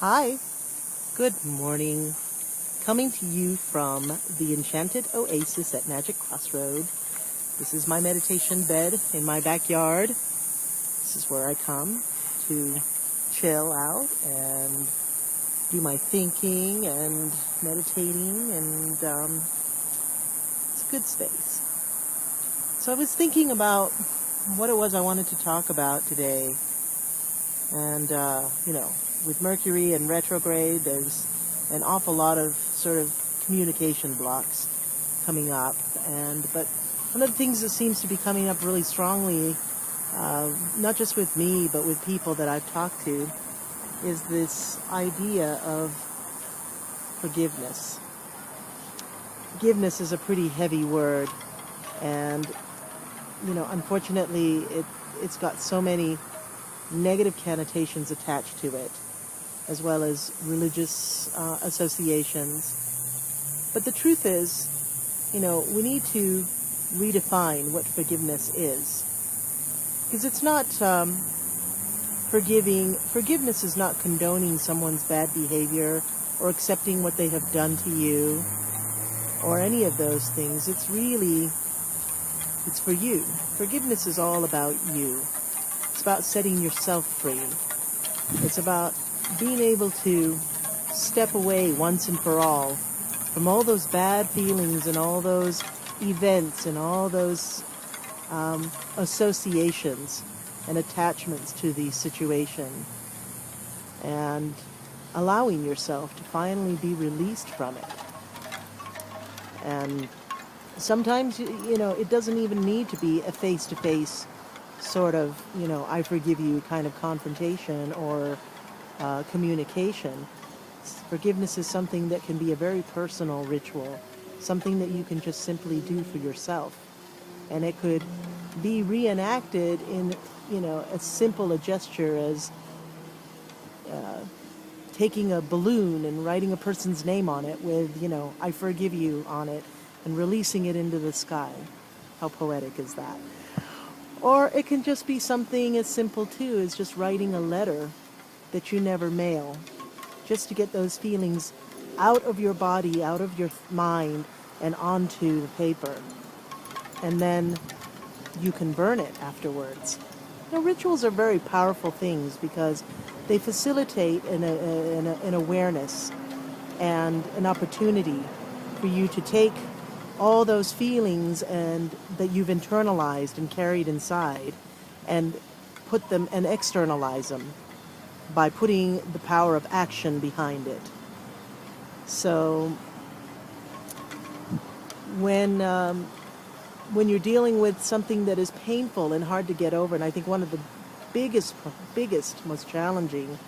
Hi, good morning. Coming to you from the Enchanted Oasis at Magic Crossroad. This is my meditation bed in my backyard. This is where I come to chill out and do my thinking and meditating, and it's a good space. So I was thinking about what it was I wanted to talk about today. And, with Mercury and retrograde, there's an awful lot of sort of communication blocks coming up. But one of the things that seems to be coming up really strongly, not just with me, but with people that I've talked to, is this idea of forgiveness. Forgiveness is a pretty heavy word, and, unfortunately, it's got so many negative connotations attached to it, as well as religious associations. But the truth is, we need to redefine what forgiveness is. Because it's not forgiveness is not condoning someone's bad behavior or accepting what they have done to you or any of those things. It's for you. Forgiveness is all about you. It's about setting yourself free. It's about being able to step away once and for all from all those bad feelings and all those events and all those associations and attachments to the situation, and allowing yourself to finally be released from it. And sometimes, it doesn't even need to be a face-to-face sort of, I forgive you kind of confrontation or communication. Forgiveness is something that can be a very personal ritual, something that you can just simply do for yourself. And it could be reenacted in, as simple a gesture as taking a balloon and writing a person's name on it with, I forgive you on it, and releasing it into the sky. How poetic is that? Or it can just be something as simple, too, as just writing a letter that you never mail, just to get those feelings out of your body, out of your mind, and onto the paper. And then you can burn it afterwards. Rituals are very powerful things because they facilitate an awareness and an opportunity for you to take all those feelings and that you've internalized and carried inside, and put them and externalize them by putting the power of action behind it. So when you're dealing with something that is painful and hard to get over, and I think one of the biggest, most challenging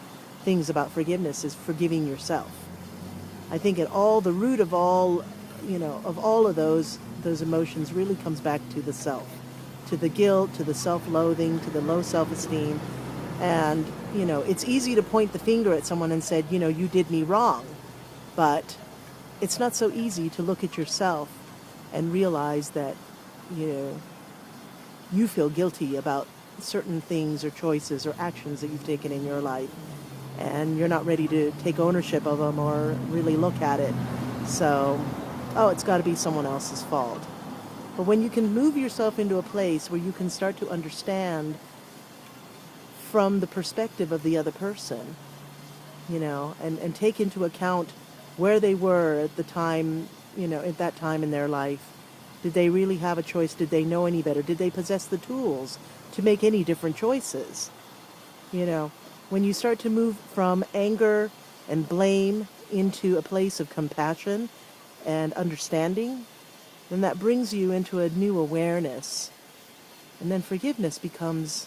things about forgiveness is forgiving yourself. I think at all the root of all of those emotions really comes back to the self, to the guilt, to the self-loathing, to the low self-esteem. And, it's easy to point the finger at someone and say, you did me wrong. But it's not so easy to look at yourself and realize that, you feel guilty about certain things or choices or actions that you've taken in your life. And you're not ready to take ownership of them or really look at it. So, it's got to be someone else's fault. But when you can move yourself into a place where you can start to understand from the perspective of the other person, and take into account where they were at the time, at that time in their life. Did they really have a choice? Did they know any better? Did they possess the tools to make any different choices? When you start to move from anger and blame into a place of compassion and understanding, then that brings you into a new awareness. And then forgiveness becomes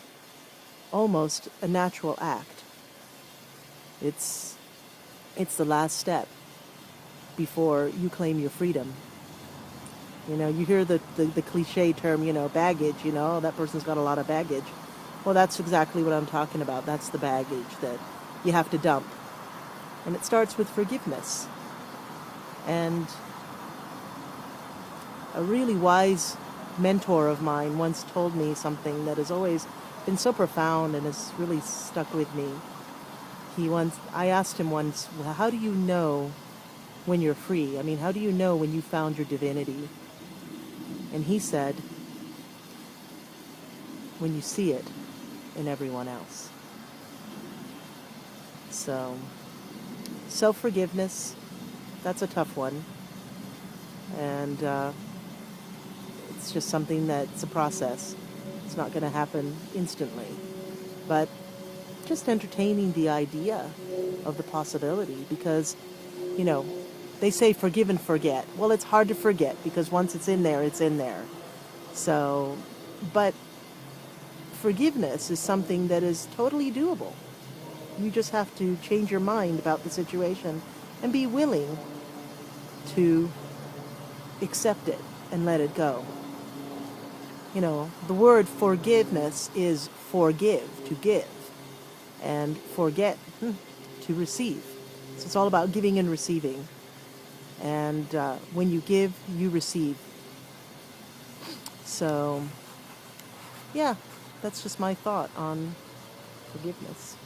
almost a natural act. It's the last step before you claim your freedom. You hear the cliche term, baggage, that person's got a lot of baggage. Well, that's exactly what I'm talking about. That's the baggage that you have to dump. And it starts with forgiveness. And a really wise mentor of mine once told me something that has always been so profound and has really stuck with me. I asked him once, well, how do you know when you're free? I mean, how do you know when you found your divinity? And he said, when you see it in everyone else. So, self-forgiveness, that's a tough one. And it's just something that's a process. It's not going to happen instantly. But just entertaining the idea of the possibility, because, you know, they say forgive and forget. Well, it's hard to forget because once it's in there, it's in there. So, but forgiveness is something that is totally doable. You just have to change your mind about the situation and be willing to accept it and let it go. You know, the word forgiveness is forgive, to give, and forget, to receive. So it's all about giving and receiving. And when you give, you receive. So, yeah, that's just my thought on forgiveness.